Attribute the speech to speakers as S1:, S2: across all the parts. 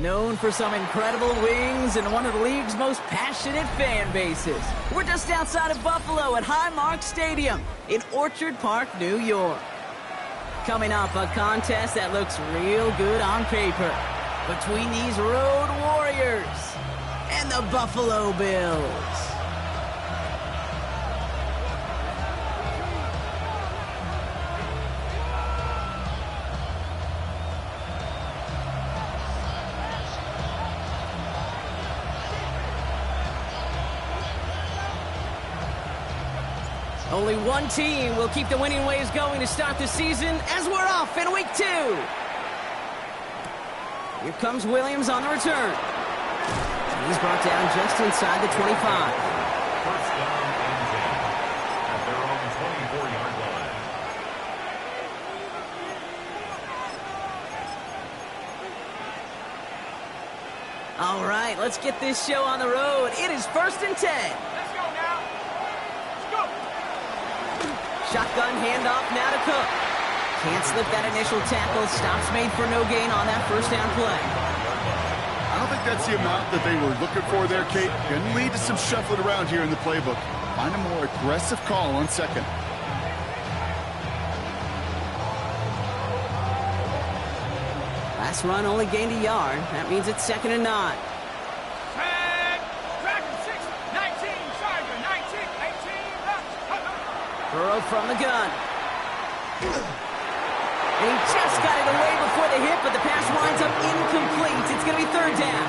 S1: known for some incredible wings and one of the league's most passionate fan bases. We're just outside of Buffalo at Highmark Stadium in Orchard Park, New York. Coming up, a contest that looks real good on paper between these road warriors and the Buffalo Bills. Only one team will keep the winning ways going to start the season as we're off in week 2. Here comes Williams on the return. He's brought down just inside the 25.
S2: First down and 10 at their own 24-yard line.
S1: All right, let's get this show on the road. It is 1st and 10.
S3: Let's go now. Let's go.
S1: Shotgun handoff now to Cook. Can't slip that initial tackle. Stops made for no gain on that first down play.
S4: I don't think that's the amount that they were looking for there, Kate. Can lead to some shuffling around here in the playbook. Find a more aggressive call on second.
S1: Last run only gained a yard. That means it's 2nd and 9.
S3: Tag. Dragon 6, 19, Charger 19, 18.
S1: Burrow from the gun. And he just got it away before the hit, but the pass winds up incomplete. It's going to be 3rd down.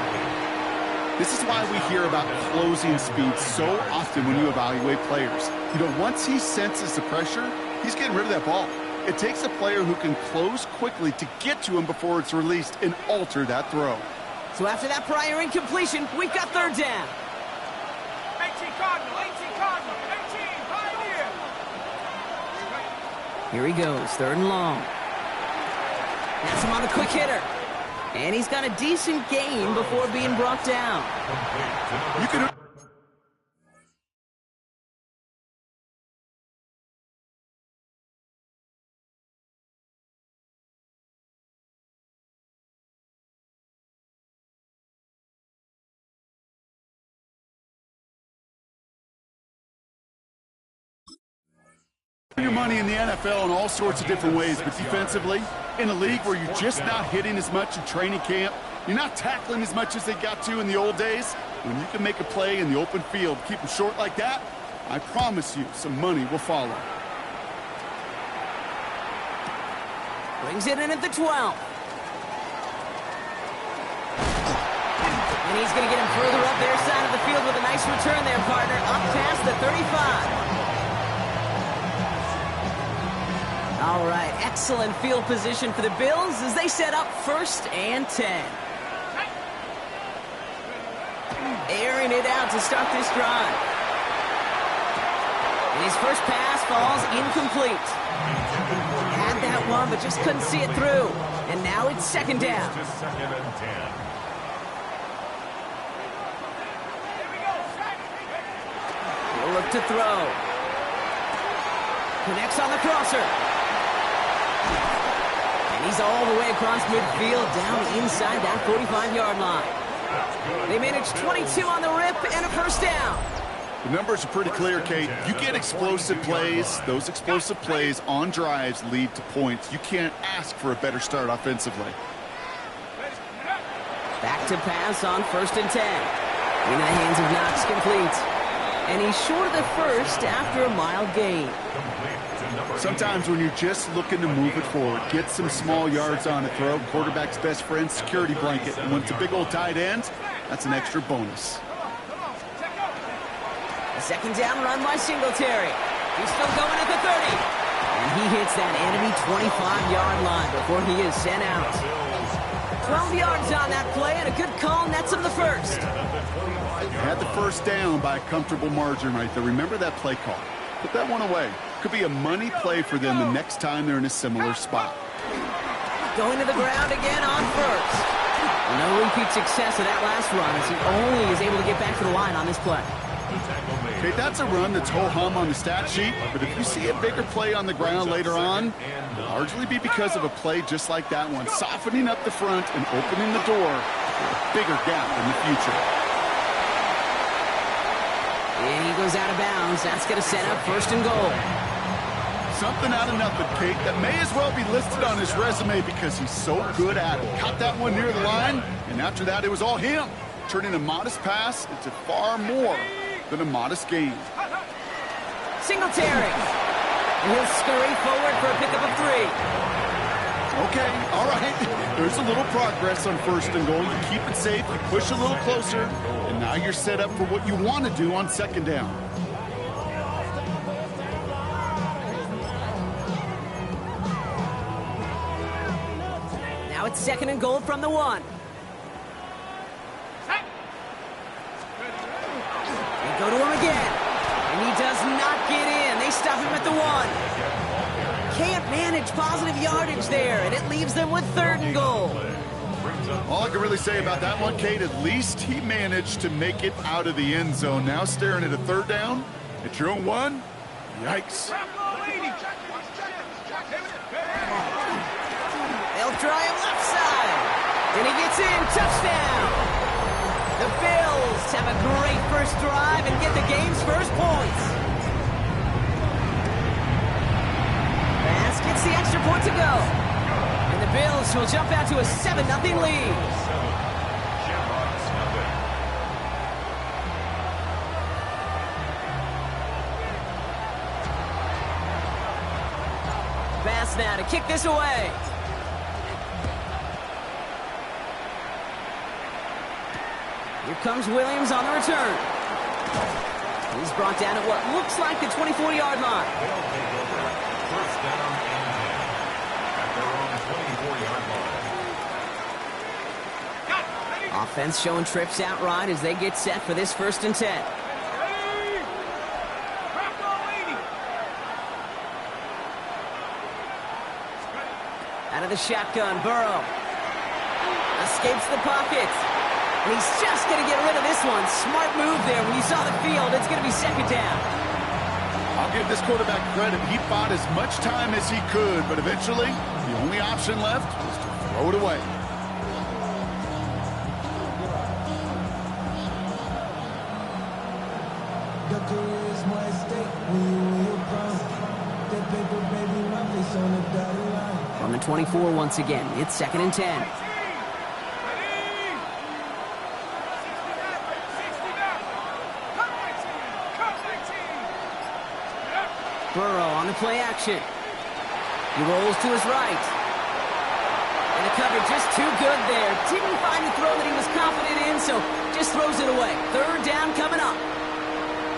S4: This is why we hear about closing speed so often when you evaluate players. You know, once he senses the pressure, he's getting rid of that ball. It takes a player who can close quickly to get to him before it's released and alter that throw.
S1: So after that prior incompletion, we've got 3rd down.
S3: 18 Cardinal, 18 Cardinal, 18 Pioneer.
S1: Here he goes, 3rd and long. That's him on the quick hitter. And he's got a decent gain before being brought down.
S4: You can... your money in the NFL in all sorts of different ways, but defensively, in a league where you're just not hitting as much in training camp, you're not tackling as much as they got to in the old days, when you can make a play in the open field, keep them short like that, I promise you some money will follow.
S1: Brings it in at the 12. And he's going to get him further up their side of the field with a nice return there, partner, up past the 35. All right, excellent field position for the Bills as they set up 1st and 10. Airing it out to start this drive. And his first pass falls incomplete. Had that one, but just couldn't see it through. And now it's 2nd down.
S2: To 2nd and 10.
S1: He'll look to throw. Connects on the crosser. And he's all the way across midfield, down inside that 45-yard line. They managed 22 on the rip and a first down.
S4: The numbers are pretty clear, Kate. You get explosive plays. Those explosive plays on drives lead to points. You can't ask for a better start offensively.
S1: Back to pass on 1st and 10. In the hands of Knox, complete. And he's short of the first after a mild gain.
S4: Sometimes when you're just looking to move it forward, get some small yards on a throw, quarterback's best friend, security blanket. And when it's a big old tight end, that's an extra bonus.
S1: A 2nd down run by Singletary. He's still going at the 30. And he hits that enemy 25-yard line before he is sent out. 12 yards on that play, and a good call nets him the first.
S4: Had the first down by a comfortable margin right there. Remember that play call. Put that one away. Could be a money play for them the next time they're in a similar spot.
S1: Going to the ground again on 1st. No repeat success of that last run as he only is able to get back to the line on this play.
S4: Okay, that's a run that's ho-hum on the stat sheet, but if you see a bigger play on the ground later on, it'll largely be because of a play just like that one, softening up the front and opening the door with a bigger gap in the future.
S1: And he goes out of bounds. That's going to set up first and goal.
S4: Something out of nothing, Kate, that may as well be listed on his resume because he's so good at it. Caught that one near the line, and after that, it was all him, turning a modest pass into far more than a modest gain.
S1: Singletary. And he'll scurry forward for a pickup of 3.
S4: Okay, all right. There's a little progress on first and goal. You keep it safe, you push a little closer, and now you're set up for what you want to do on second down.
S1: Now it's second and goal from the 1. They go to him again. And he does not get in. They stop him at the 1. Can't manage positive yardage there, and it leaves them with third and goal.
S4: All I can really say about that one, Kate, at least he managed to make it out of the end zone. Now staring at a third down at your own 1. Yikes.
S1: They'll try him left side. And he gets in. Touchdown. The Bills have a great first drive and get the game's first points. Bass gets the extra point to go. And the Bills will jump out to a 7-0 lead.
S2: Shamrocks, nothing.
S1: Bass now to kick this away. Here comes Williams on the return. He's brought down at what looks like the 24-yard line.
S2: They'll take over. First down and 10. At their own 24-yard line.
S1: Offense showing trips outright as they get set for this first and 10. Out of the shotgun, Burrow escapes the pocket. And he's just going to get rid of this one. Smart move there. When you saw the field, it's going to be second down.
S4: I'll give this quarterback credit. He fought as much time as he could, but eventually, the only option left was to throw it away.
S1: From the 24 once again, it's second and 10. Burrow on the play action. He rolls to his right. And the cover just too good there. Didn't find the throw that he was confident in, so just throws it away. Third down coming up.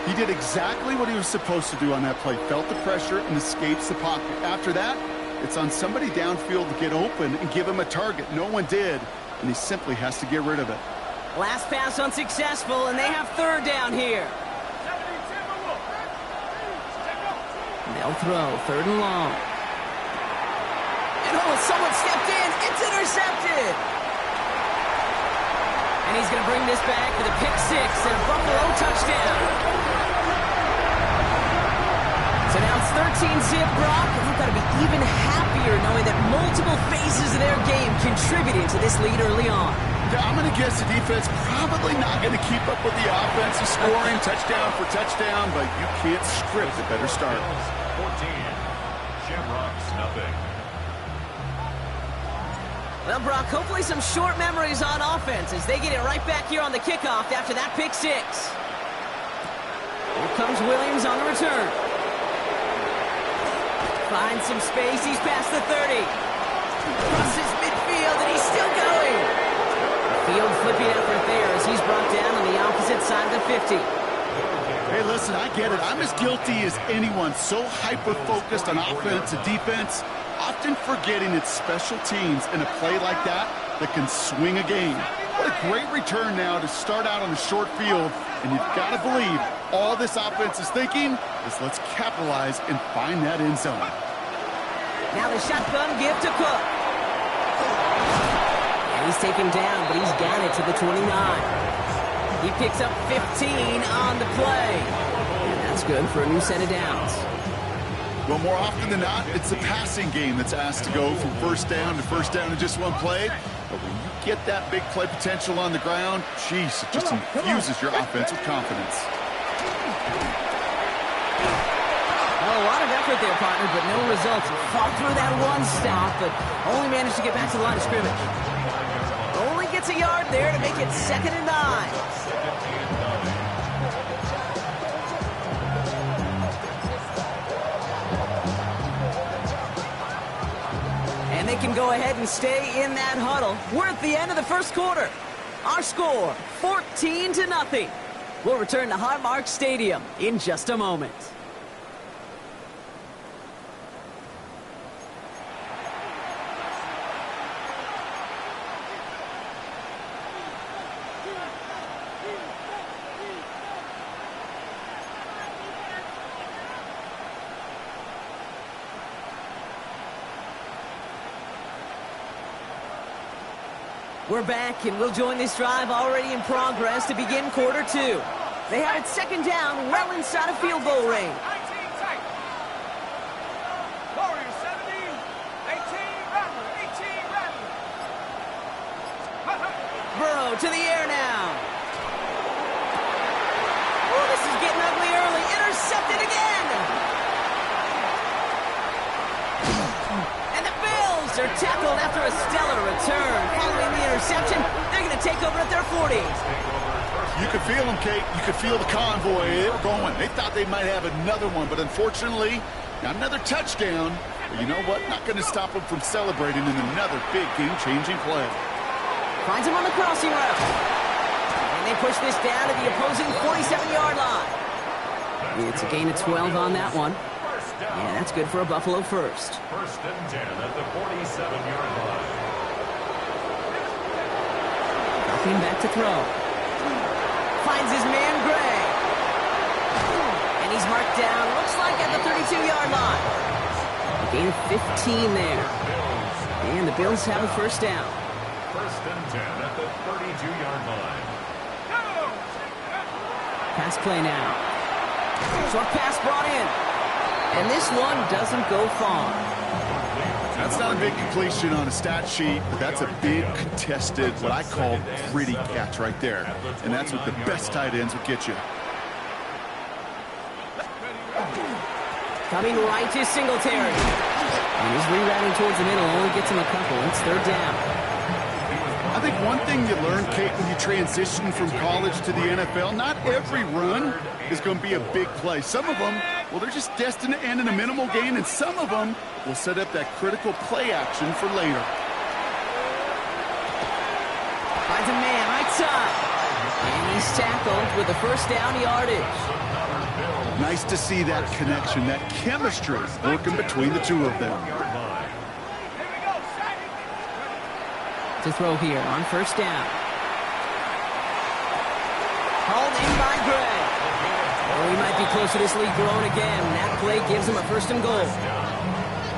S4: He did exactly what he was supposed to do on that play. Felt the pressure and escapes the pocket. After that, it's on somebody downfield to get open and give him a target. No one did, and he simply has to get rid of it.
S1: Last pass unsuccessful, and they have third down here. They'll throw third and long. And someone stepped in. It's intercepted. And he's going to bring this back for the pick 6 and a Buffalo touchdown. So now it's 13-zip, Brock, and they've got to be even happier knowing that multiple phases of their game contributed to this lead early on.
S4: Yeah, I'm going to guess the defense probably not going to keep up with the offense. He's scoring touchdown for touchdown, but you can't script a better start.
S2: 14. Shamrocks, nothing.
S1: Well, Brock, hopefully some short memories on offense as they get it right back here on the kickoff after that pick 6. Here comes Williams on the return. Finds some space. He's past the 30. Crosses midfield, and he's still going. Field flipping effort there as he's brought down on the opposite side of the 50.
S4: Hey, listen, I get it. I'm as guilty as anyone. So hyper-focused on offense and defense, often forgetting it's special teams in a play like that that can swing a game. What a great return now to start out on a short field, and you've got to believe all this offense is thinking is let's capitalize and find that end zone.
S1: Now the shotgun give to Cook. And he's taken down, but he's got it to the 29. He picks up 15 on the play. And that's good for a new set of downs.
S4: Well, more often than not, it's the passing game that's asked to go from first down to first down in just one play. But when you get that big play potential on the ground, geez, it just infuses your offense with confidence.
S1: Well, a lot of effort there, partner, but no results. Fought through that one stop, but only managed to get back to the line of scrimmage. Only gets a yard there to make it 2nd and 9. And they can go ahead and stay in that huddle. We're at the end of the first quarter. Our score, 14-0. We'll return to Shamrocks Stadium in just a moment. We're back, and we'll join this drive already in progress to begin quarter 2. They have it 2nd down, well inside of field goal range.
S3: 19 tight. Warriors 17, 18 Rattler, 18 Rattler.
S1: Burrow to the air now. Oh, this is getting ugly early. Intercepted again. And the Bills are tackled after a stellar return. Following the interception, they're going to take over at their 40.
S4: You could feel them, Kate. You could feel the convoy. They were going. They thought they might have another one, but unfortunately, not another touchdown. But you know what? Not going to stop them from celebrating in another big game-changing play.
S1: Finds him on the crossing route. And they push this down to the opposing 47-yard line. It's a gain of 12 on that one. Yeah, that's good for a Buffalo first.
S2: 1st and 10 at the 47-yard line.
S1: Dropping back to throw. Finds his man, Gray. And he's marked down, looks like at the 32-yard line. A gain of 15 there. And the Bills have a first down.
S2: 1st and 10 at the 32-yard line.
S1: Pass play now. Short pass brought in. And this one doesn't go far.
S4: That's not a big completion on a stat sheet, but that's a big contested, what I call gritty catch right there. And that's what the best tight ends will get you.
S1: Coming right to Singletary. And he's rerouting towards the middle, only gets him a couple. It's 3rd down.
S4: I think one thing you learn, Kate, when you transition from college to the NFL, not every run is going to be a big play. Some of them, well, they're just destined to end in a minimal gain, and some of them will set up that critical play action for later.
S1: Finds a man right side. And he's tackled with the first down yardage.
S4: Nice to see that connection, that chemistry working between the two of them.
S1: To throw here on 1st down. Hauled in by Gray. Oh, he might be close to this lead growing again. That play gives him a 1st and goal.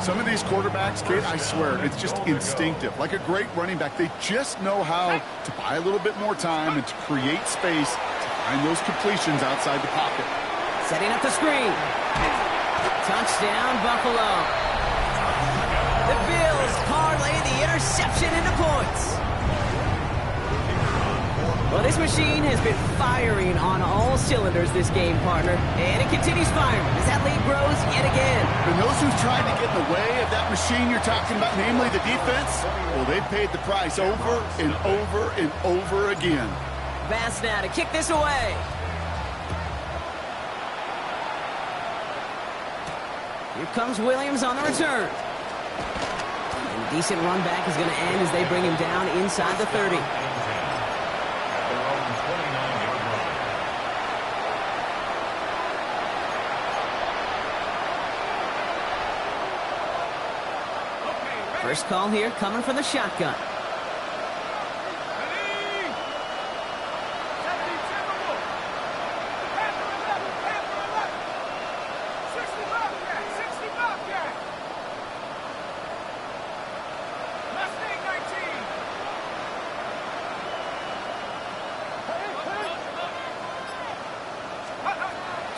S4: Some of these quarterbacks, Kate, I swear, it's just instinctive. Like a great running back, they just know how to buy a little bit more time and to create space to find those completions outside the pocket.
S1: Setting up the screen. Touchdown, Buffalo. The Bills parlay the interception into points. Well, this machine has been firing on all cylinders this game, partner. And it continues firing as that lead grows yet again.
S4: And those who've tried to get in the way of that machine you're talking about, namely the defense, well, they've paid the price over and over and over again.
S1: Bass now to kick this away. Here comes Williams on the return. And a decent run back is going to end as they bring him down inside the 30. First call here coming from the shotgun.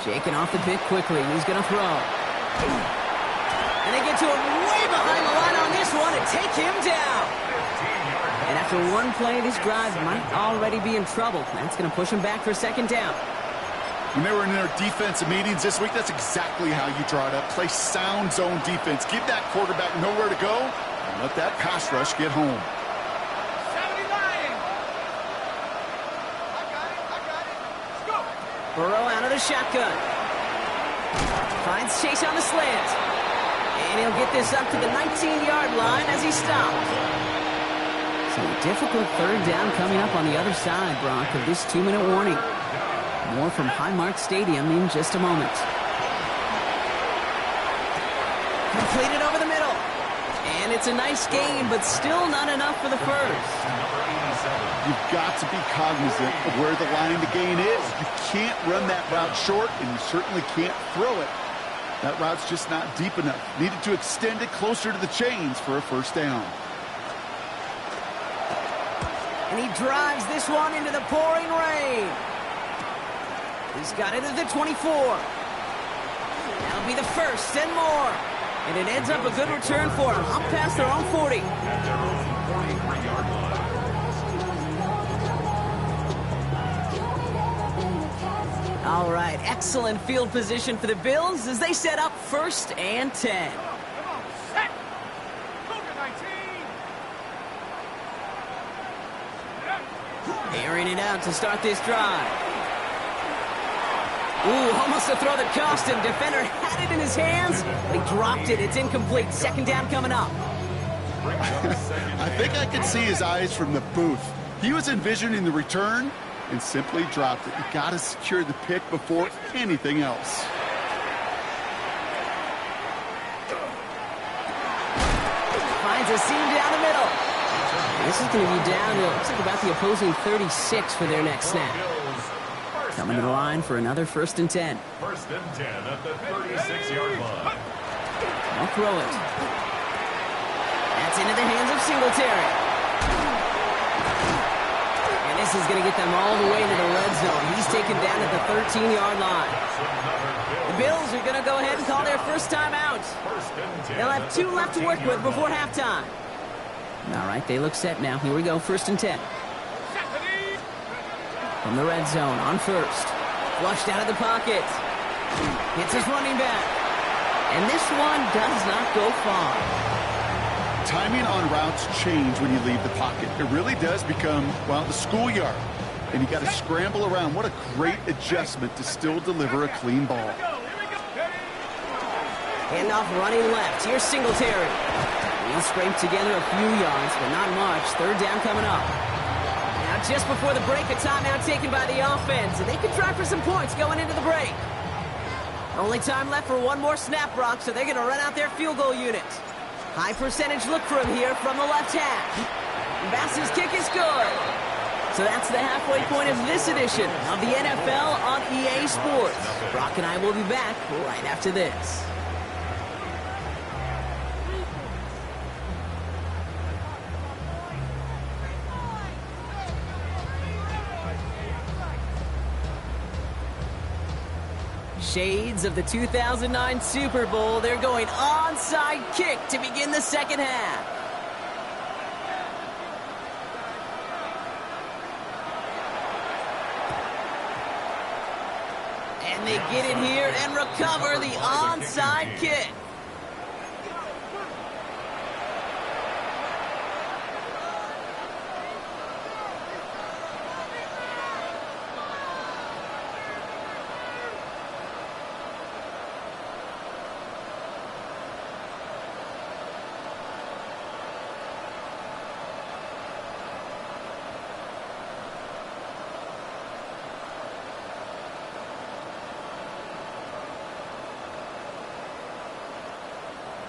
S1: Shaking off the pick quickly. He's going to throw. And they get to him way behind the line on this one and take him down. And after one play, this drive might already be in trouble. That's going to push them back for a second down.
S4: When they were in their defensive meetings this week, that's exactly how you draw it up. Play sound zone defense. Give that quarterback nowhere to go, and let that pass rush get home.
S3: 79. I got it. Let's go.
S1: Burrow out of the shotgun. Finds Chase on the slant. And he'll get this up to the 19-yard line as he stopped. So a difficult third down coming up on the other side, Brock, of this 2-minute warning. More from Highmark Stadium in just a moment. Completed over the middle. And it's a nice gain, but still not enough for the first.
S4: You've got to be cognizant of where the line to gain is. You can't run that route short, and you certainly can't throw it. That route's just not deep enough. Needed to extend it closer to the chains for a first down.
S1: And he drives this one into the pouring rain. He's got it at the 24. That'll be the first and more. And it ends up a good return for him. Up past their own 40.
S2: At their own 43-yard line.
S1: All right, excellent field position for the Bills as they set up 1st and 10.
S3: Come on, set. Go to 19.
S1: Airing it out to start this drive. Ooh, almost a throw that cost him. Defender had it in his hands, but he dropped it. It's incomplete. Second down coming up.
S4: I think I could see his eyes from the booth. He was envisioning the return and simply dropped it. You got to secure the pick before anything else.
S1: Finds a seam down the middle. This is going to be down to, looks like about the opposing 36 for their next snap. Coming to the line for another 1st and 10.
S2: 1st and 10 at the 36-yard line.
S1: They'll throw it. That's into the hands of Singletary. And this is going to get them all the way into the red zone. He's taken down at the 13-yard line. The Bills are going to go ahead and call their first time out. They'll have 2 left to work with before halftime. All right, they look set now. Here we go, 1st and 10. From the red zone on 1st. Flushed out of the pocket. Hits his running back. And this one does not go far.
S4: Timing on routes change when you leave the pocket. It really does become, well, the schoolyard. And you got to scramble around. What a great adjustment to still deliver a clean ball.
S1: Handoff running left. Here's Singletary. He'll scrape together a few yards, but not much. 3rd down coming up. Now just before the break, a timeout taken by the offense. And they could try for some points going into the break. Only time left for one more snap, Brock, so they're going to run out their field goal unit. High percentage look for him here from the left half. Bass's kick is good. So that's the halfway point of this edition of the NFL on EA Sports. Brock and I will be back right after this. Shades of the 2009 Super Bowl. They're going onside kick to begin the second half. And they get it here and recover the onside kick.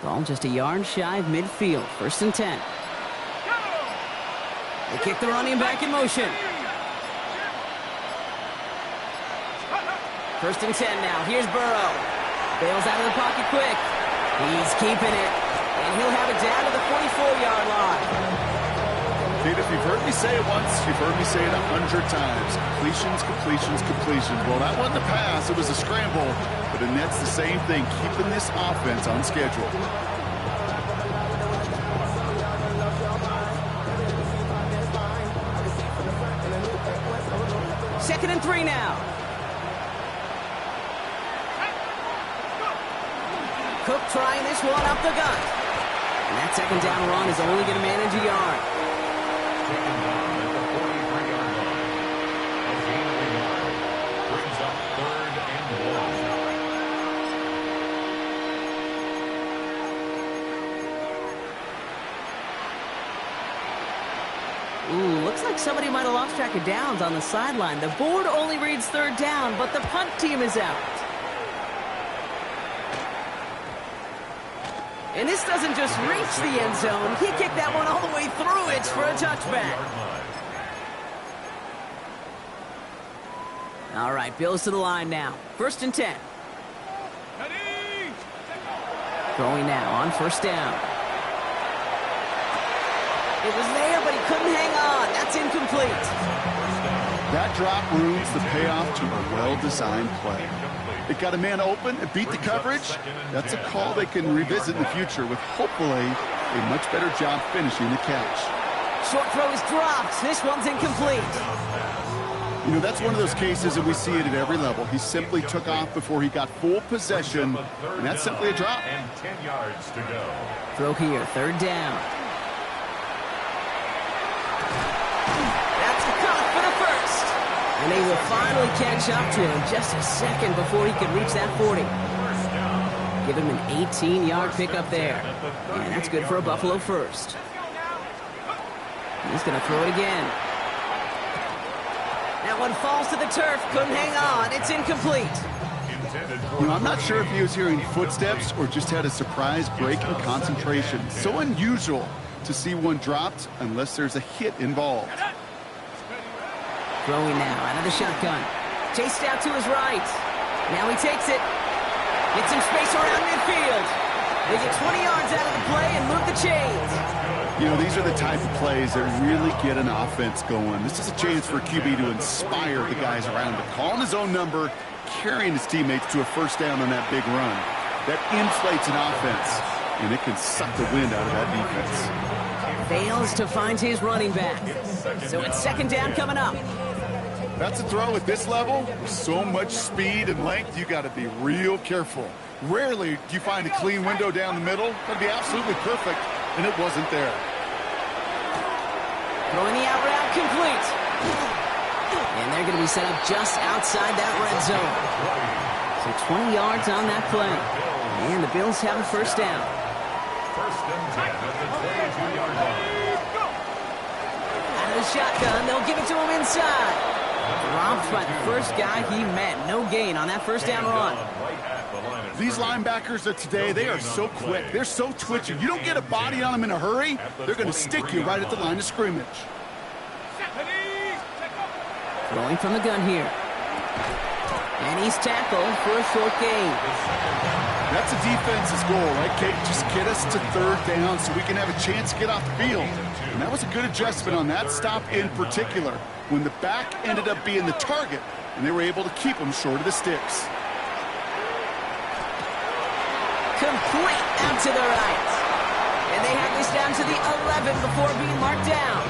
S1: Ball just a yard shy of midfield. 1st and 10. They kick the running back in motion. 1st and 10 now. Here's Burrow. Bails out of the pocket quick. He's keeping it. And he'll have it down to the 44-yard line.
S4: Kate, if you've heard me say it once, you've heard me say it 100 times. Completions, completions, completions. Well, that wasn't a pass. It was a scramble. But it nets the same thing, keeping this offense on schedule.
S1: 2nd and 3 now. Cook trying this one up the gut. And that 2nd down run is only going to manage a yard.
S2: Second down at the 43-yard line. A gain of a yard. Brings up 3rd and 1.
S1: Ooh, looks like somebody might have lost track of downs on the sideline. The board only reads 3rd down, but the punt team is out. And this doesn't just reach the end zone. He kicked that one all the way through. It's for a touchback. All right, Bills to the line now. 1st and 10. Throwing now on 1st down. It was there, but he couldn't hang on. That's incomplete.
S4: That drop ruins the payoff to a well-designed play. It got a man open, it beat the coverage. That's a call they can revisit in the future with hopefully a much better job finishing the catch.
S1: Short throw is dropped. This one's incomplete.
S4: You know, that's one of those cases that we see it at every level. He simply took off before he got full possession, and that's simply a drop.
S2: And 10 yards to go.
S1: Throw here, 3rd down. That's a cut for the 1st. And they will finally catch up to him just a second before he can reach that 40. Give him an 18-yard pickup there. And that's good for a Buffalo 1st. He's going to throw it again. That one falls to the turf. Couldn't hang on. It's incomplete.
S4: You know, I'm not sure if he was hearing footsteps or just had a surprise break in concentration. So unusual to see one dropped unless there's a hit involved.
S1: Throwing now out of the shotgun. Chased out to his right. Now he takes it. Gets some space around midfield. They get 20 yards out of the play and move the chains.
S4: You know, these are the type of plays that really get an offense going. This is a chance for a QB to inspire the guys around him. Calling his own number, carrying his teammates to a 1st down on that big run. That inflates an offense, and it can suck the wind out of that defense.
S1: Fails to find his running back. So it's 2nd down coming up.
S4: That's a throw at this level. With so much speed and length, you got to be real careful. Rarely do you find a clean window down the middle. That'd be absolutely perfect, and it wasn't there.
S1: Throwing the out route complete. And they're going to be set up just outside that red zone. So 20 yards on that play. And the Bills have a 1st down.
S2: 1st and 10 at the 22-yard line.
S1: Out of the shotgun, they'll give it to him inside. Dropped by the 1st guy he met. No gain on that 1st down run.
S4: These linebackers of today, they are so quick. They're so twitchy. You don't get a body on them in a hurry, they're going to stick you right at the line of scrimmage.
S1: Throwing from the gun here. And he's tackled for a short gain.
S4: That's a defense's goal, right, Kate? Just get us to 3rd down so we can have a chance to get off the field. And that was a good adjustment on that stop in particular, when the back ended up being the target, and they were able to keep him short of the sticks.
S1: Complete out to the right. And they have this down to the 11 before being marked down.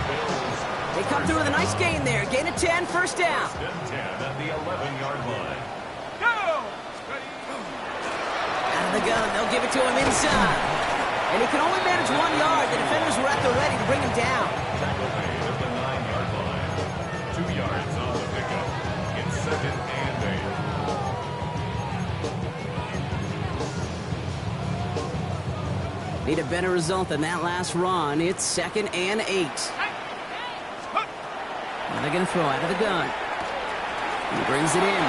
S1: They come through with a nice gain there. Gain of 10, 1st down.
S2: 10 at the 11-yard line.
S1: Out of the gun, they'll give it to him inside. And he can only manage 1 yard. The defenders were at the ready to bring him down.
S2: Tackle made at the 9-yard line. 2 yards on the pickup. It's 2nd and 8.
S1: Need a better result than that last run. It's 2nd and 8. Now they're going to throw out of the gun. He brings it in.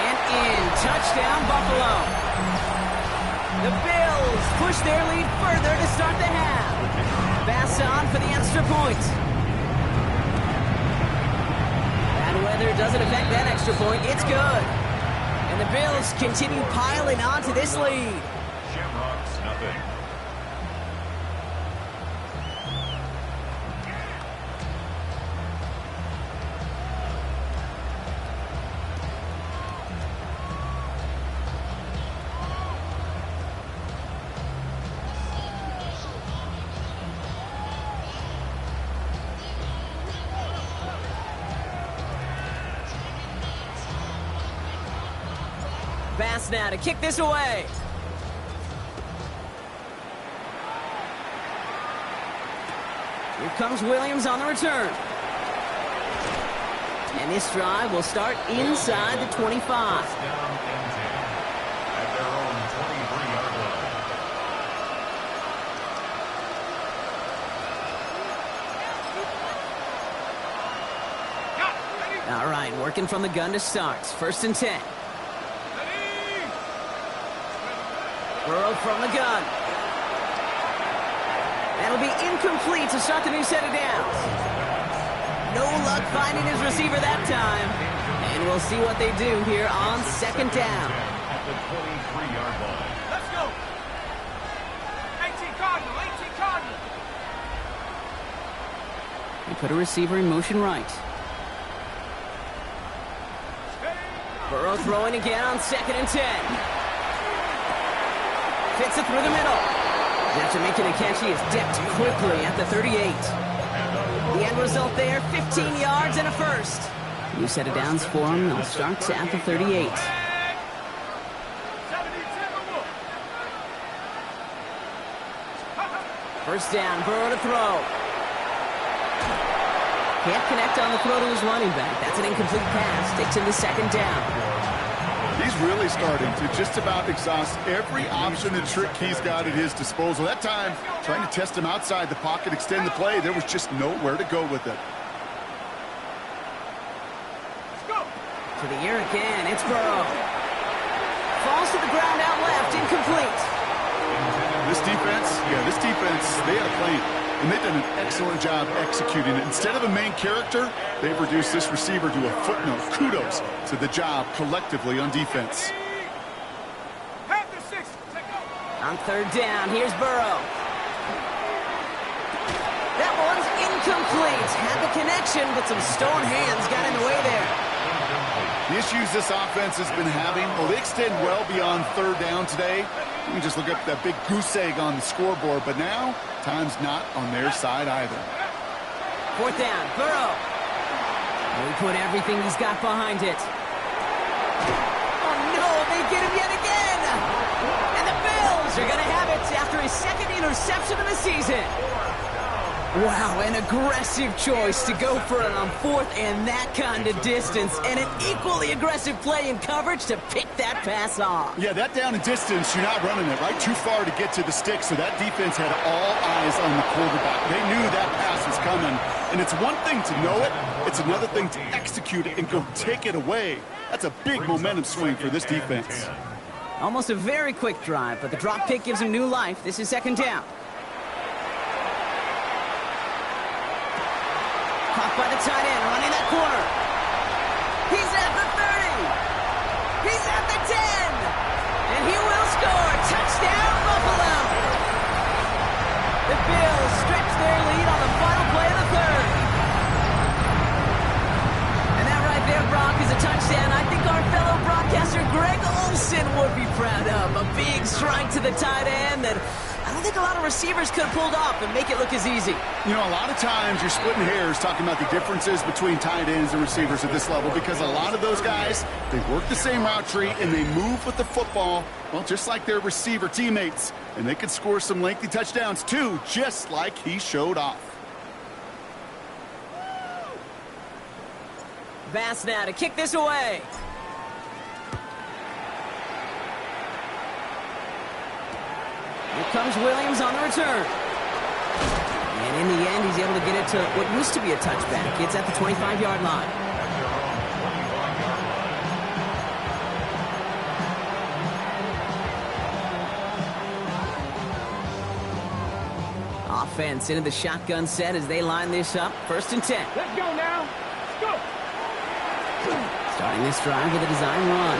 S1: And in. Touchdown, Buffalo. The Bills push their lead further to start the half. Pass on for the extra point. Bad weather doesn't affect that extra point. It's good. And the Bills continue piling on to this lead.
S2: Shamrocks, nothing.
S1: Pass now to kick this away. Here comes Williams on the return. And this drive will start inside the 25.
S2: Down and 10 at their own 23-yard line.
S1: All right, working from the gun to start. 1st and 10. Burrow from the gun. That'll be incomplete to start the new set of downs. No luck finding his receiver that time. And we'll see what they do here on 2nd down.
S2: At the 23-yard line.
S3: Let's go. 18 Cardinal, 18 Cardinal.
S1: They put a receiver in motion right. Burrow throwing again on 2nd and 10. Fits it through the middle. After making a catch, he is decked quickly at the 38. The end result there, 15 yards and a first. New set of downs for him. They'll start at the 38. First down, Burrow to throw. Can't connect on the throw to his running back. That's an incomplete pass. Takes him to 2nd down.
S4: He's really starting to just about exhaust every option and trick he's got at his disposal. That time, trying to test him outside the pocket, extend the play, there was just nowhere to go with it.
S1: To the air again, it's Burrow. Falls to the ground out left, incomplete.
S4: This defense, they had a plan, and they've done an excellent job executing it. Instead of a main character, they've reduced this receiver to a footnote. Kudos to the job collectively on defense.
S1: On 3rd down, here's Burrow. That one's incomplete. Had the connection, but some stone hands got in the way there.
S4: The issues this offense has been having, well, they extend well beyond 3rd down today. You can just look up that big goose egg on the scoreboard, but now, time's not on their side either.
S1: 4th down, Burrow. He put everything he's got behind it. Oh, no, they get him yet again. And the Bills are going to have it after his 2nd interception of the season. Wow, an aggressive choice to go for it on 4th and that kind of distance, and an equally aggressive play in coverage to pick that pass off.
S4: Yeah, that down and distance, you're not running it, right? Too far to get to the stick, so that defense had all eyes on the quarterback. They knew that pass was coming, and it's one thing to know it, it's another thing to execute it and go take it away. That's a big momentum swing for this defense.
S1: Almost a very quick drive, but the drop kick gives him new life. This is 2nd down. Caught by the tight end, running that corner. He's at the 30. He's at the 10. And he will score. Touchdown, Buffalo. The Bills stretch their lead on the final play of the 3rd. And that right there, Brock, is a touchdown I think our fellow broadcaster Greg Olsen would be proud of. A big strike to the tight end that I don't think a lot of receivers could have pulled off and make it look as easy.
S4: You know, a lot of times you're splitting hairs talking about the differences between tight ends and receivers at this level because a lot of those guys, they work the same route tree and they move with the football, well, just like their receiver teammates. And they can score some lengthy touchdowns too, just like he showed off.
S1: Bass now to kick this away. Here comes Williams on the return. And in the end, he's able to get it to what used to be a touchback. It's at the 25-yard line. Offense into the shotgun set as they line this up. 1st and 10.
S3: Let's go now. Let's go.
S1: Starting this drive with a design run.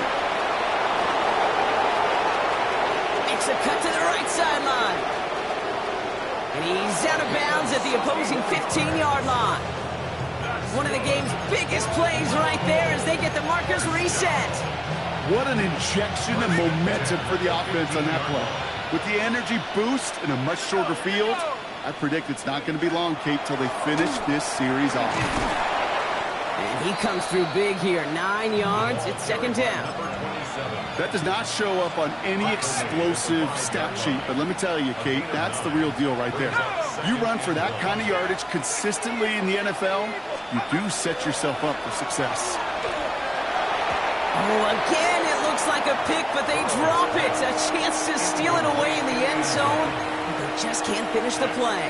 S1: Makes a cut to the right sideline. And he's out of bounds at the opposing 15-yard line. One of the game's biggest plays right there as they get the markers reset.
S4: What an injection of momentum for the offense on that play. With the energy boost in a much shorter field, I predict it's not going to be long, Kate, till they finish this series off.
S1: And he comes through big here. 9 yards. It's 2nd down.
S2: Number 27.
S4: That does not show up on any explosive stat sheet, but let me tell you, Kate, that's the real deal right there. You run for that kind of yardage consistently in the NFL, you do set yourself up for success.
S1: Oh, again, it looks like a pick, but they drop it. A chance to steal it away in the end zone. They just can't finish the play.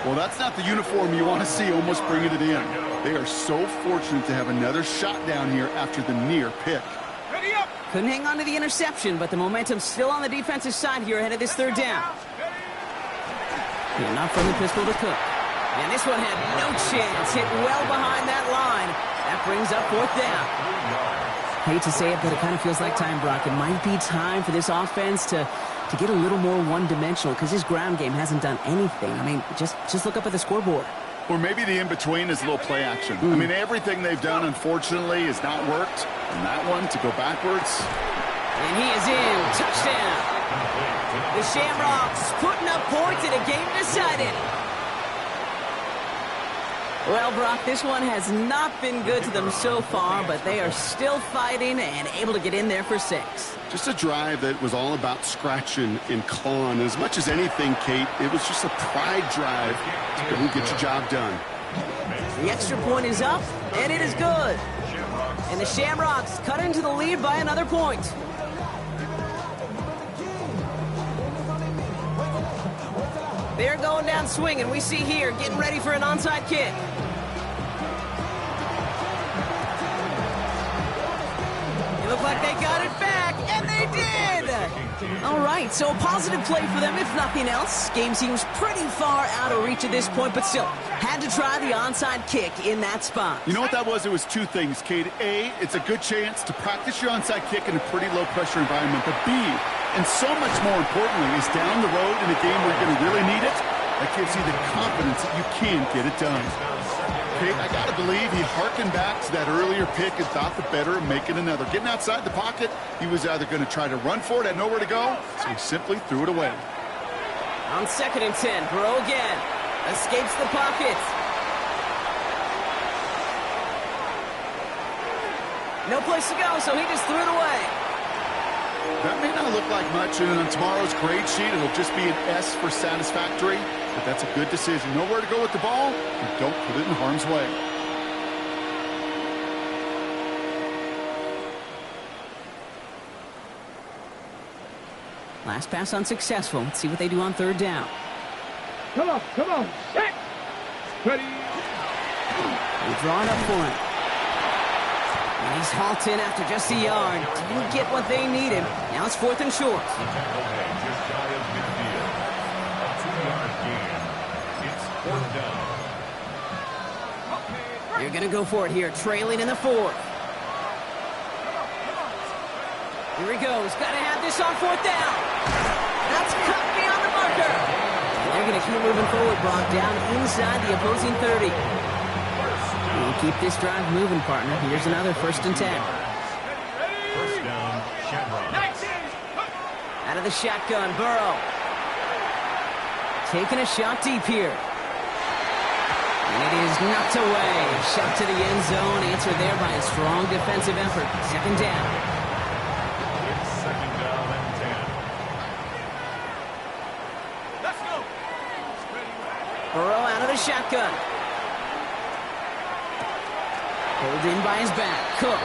S4: Well, that's not the uniform you want to see almost bringing it in. They are so fortunate to have another shot down here after the near pick.
S3: Ready up.
S1: Couldn't hang on to the interception, but the momentum's still on the defensive side here ahead of this third down. Yeah, not from the pistol to Cook. And this one had no chance. Hit well behind that line. That brings up fourth down. Hate to say it, but it kind of feels like time, Brock. It might be time for this offense to get a little more one-dimensional because his ground game hasn't done anything. I mean, just look up at the scoreboard.
S4: Or maybe the in-between is a little play action. I mean, everything they've done, unfortunately, has not worked. And that one to go backwards.
S1: And he is in. Touchdown. The Shamrocks putting up points in a game decided. Well, Brock, this one has not been good to them so far, but they are still fighting and able to get in there for 6.
S4: Just a drive that was all about scratching and clawing. As much as anything, Kate, it was just a pride drive to go and get your job done.
S1: The extra point is up, and it is good. And the Shamrocks cut into the lead by another point. They're going down swinging. We see here getting ready for an onside kick. It looked like they got it back, and they did! All right, so a positive play for them, if nothing else. Game seems pretty far out of reach at this point, but still, had to try the onside kick in that spot.
S4: You know what that was? It was two things, Kate. A, it's a good chance to practice your onside kick in a pretty low-pressure environment, but B, and so much more importantly, is down the road in a game where you're going to really need it, that gives you the confidence that you can get it done. Kate, I got to believe he hearkened back to that earlier pick and thought the better of making another. Getting outside the pocket, he was either going to try to run for it, had nowhere to go, so he simply threw it away.
S1: On 2nd and 10, Burrow again. Escapes the pocket. No place to go, so he just threw it away.
S4: That may not look like much, and on tomorrow's grade sheet, it'll just be an S for satisfactory, but that's a good decision. Nowhere to go with the ball, and don't put it in harm's way.
S1: Last pass unsuccessful. Let's see what they do on third down.
S3: Come on, set. Ready.
S1: They're drawing up for him. And he's halted after just a yard. Didn't get what they needed. Now it's 4th and short.
S2: Just shy of midfield. A 2-yard gain. It's 4th down.
S1: They're going to go for it here, trailing in the 4th. Here he goes. Got to have this on 4th down. That's cut beyond the marker. And they're going to keep moving forward, Brock, down inside the opposing 30. We'll keep this drive moving, partner. Here's another 1st and 10.
S2: First down, Shamrocks.
S1: Out of the shotgun, Burrow. Taking a shot deep here. And it is knocked away. Shot to the end zone. Answered there by a strong defensive effort. 2nd down.
S2: It's 2nd down and 10.
S3: Let's go.
S1: Burrow out of the shotgun. Pulled in by his back. Cook.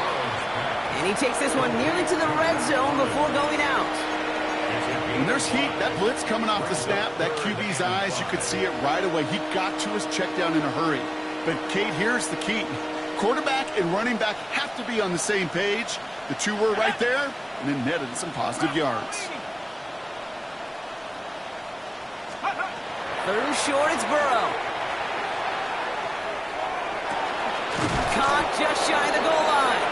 S1: And he takes this one nearly to the red zone before going out.
S4: When there's heat, that blitz coming off the snap, that QB's eyes, you could see it right away. He got to his check down in a hurry. But, Kate, here's the key. Quarterback and running back have to be on the same page. The two were right there, and then netted some positive yards.
S1: 3rd and short, it's Burrow. Caught just shy of the goal line.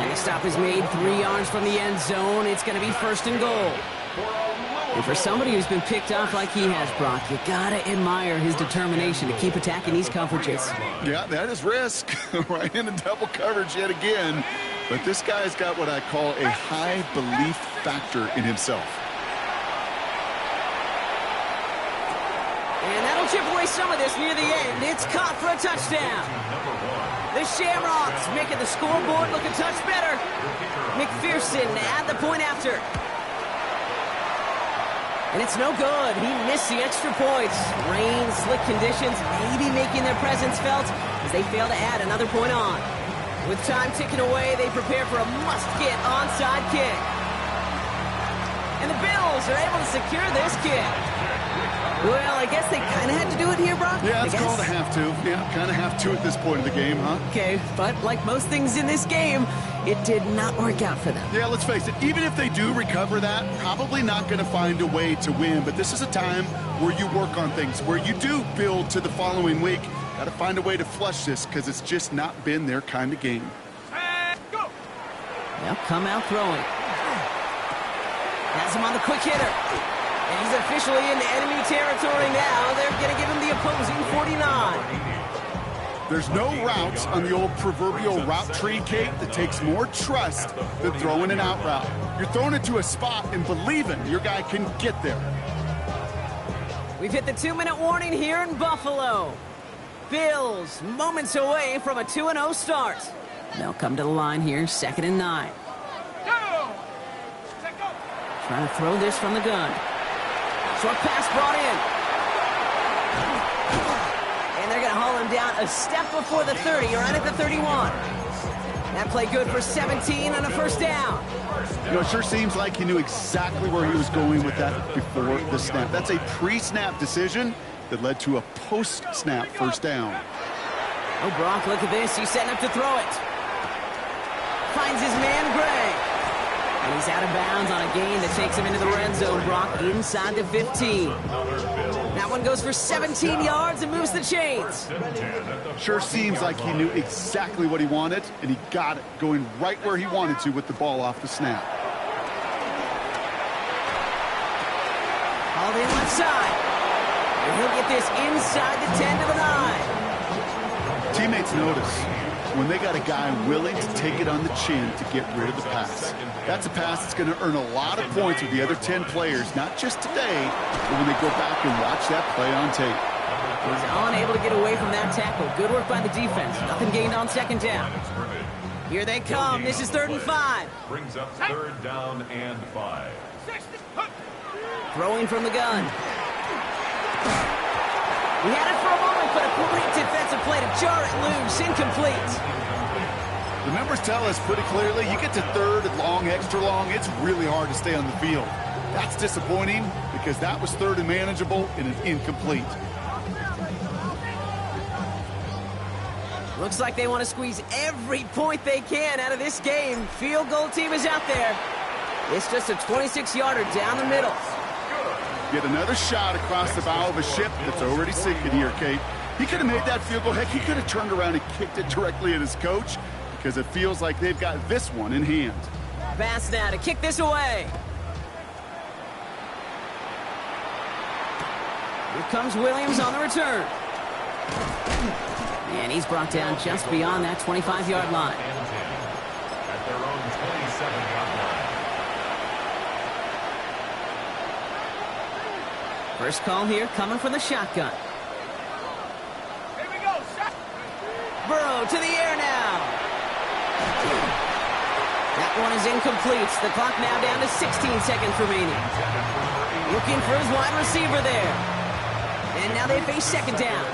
S1: And the stop is made 3 yards from the end zone. It's going to be 1st and goal. And for somebody who's been picked off like he has, Brock, you got to admire his determination to keep attacking these coverages.
S4: Yeah, that is risk. Right into double coverage yet again. But this guy's got what I call a high belief factor in himself.
S1: And that'll chip away some of this near the end. It's caught for a touchdown. The Shamrocks making the scoreboard look a touch better. McPherson at the point after. And it's no good. He missed the extra points. Rain, slick conditions, maybe making their presence felt as they fail to add another point on. With time ticking away, they prepare for a must-get onside kick. And the Bills are able to secure this kick. Well, I guess they kind of had to do it here, Brock.
S4: Yeah, it's called a have to. Yeah, kind of have to at this point of the game, huh?
S1: Okay, but like most things in this game, it did not work out for them.
S4: Yeah, let's face it, even if they do recover that, probably not going to find a way to win. But this is a time where you work on things, where you do build to the following week. Got to find a way to flush this because it's just not been their kind of game.
S3: And go.
S1: They'll come out throwing. Has him on the quick hitter. And he's officially into enemy territory now. They're going to give him the opposing 49.
S4: There's no routes on the old proverbial route tree, Kate, that takes more trust than throwing an out route. You're throwing it to a spot and believing your guy can get there.
S1: We've hit the 2-minute warning here in Buffalo. Bills moments away from a 2-0 start. They'll come to the line here, 2nd and 9.
S3: Go. Set, go.
S1: Trying to throw this from the gun. Short pass brought in. And they're going to haul him down a step before the 30, right at the 31. That play good for 17 on a first down.
S4: You know, it sure seems like he knew exactly where he was going with that before the snap. That's a pre-snap decision that led to a post-snap first down.
S1: Oh, Brock, look at this. He's setting up to throw it. Finds his man, Gray. And he's out of bounds on a gain that takes him into the red zone, Brock, inside the 15. That one goes for 17 yards and moves the chains.
S4: Sure seems like he knew exactly what he wanted, and he got it, going right where he wanted to with the ball off the snap.
S1: Hauled in left side. And he'll get this inside the 10 to the 9.
S4: Teammates notice when they got a guy willing to take it on the chin to get rid of the pass. That's a pass that's going to earn a lot of points with the other 10 players, not just today, but when they go back and watch that play on tape.
S1: He's unable to get away from that tackle. Good work by the defense. Nothing gained on 2nd down. Here they come. This is 3rd and 5.
S2: Brings up 3rd down and 5.
S3: 60.
S1: Throwing from the gun. He had it for a moment, but a great defensive play to jar it loose. Incomplete.
S4: The numbers tell us pretty clearly, you get to 3rd and long, extra long, it's really hard to stay on the field. That's disappointing because that was 3rd and manageable and an incomplete.
S1: Looks like they want to squeeze every point they can out of this game. Field goal team is out there. It's just a 26-yarder down the middle.
S4: Get another shot across the bow of a ship that's already sinking here, Kate. He could have made that field goal. Heck, he could have turned around and kicked it directly at his coach because it feels like they've got this one in hand.
S1: Bass now to kick this away. Here comes Williams on the return. And he's brought down just beyond that 25-yard line.
S2: At their own 27-yard line.
S1: First call here coming from the shotgun.
S3: Here we go. Shot.
S1: Burrow to the air now. That one is incomplete. The clock now down to 16 seconds remaining. Looking for his wide receiver there. And now they face 2nd down.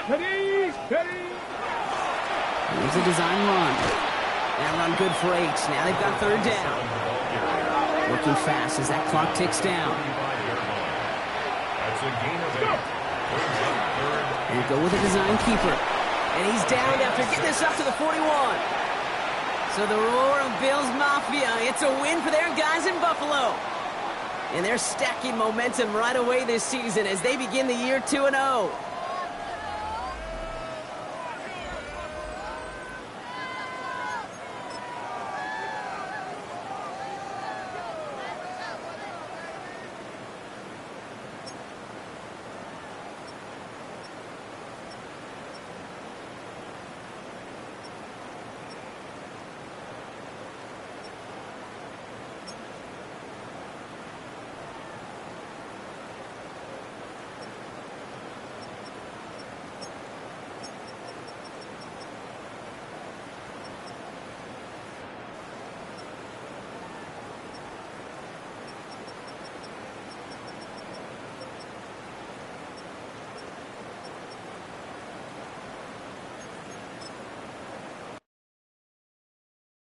S3: Ready.
S1: Here's a design run. That run good for 8. Now they've got 3rd down. Working fast as that clock ticks down.
S2: That's a gain of 8. Brings up 3rd.
S1: And go with a design keeper. And he's down after getting this up to the 41. So the roar of Bills Mafia, it's a win for their guys in Buffalo. And they're stacking momentum right away this season as they begin the year 2-0.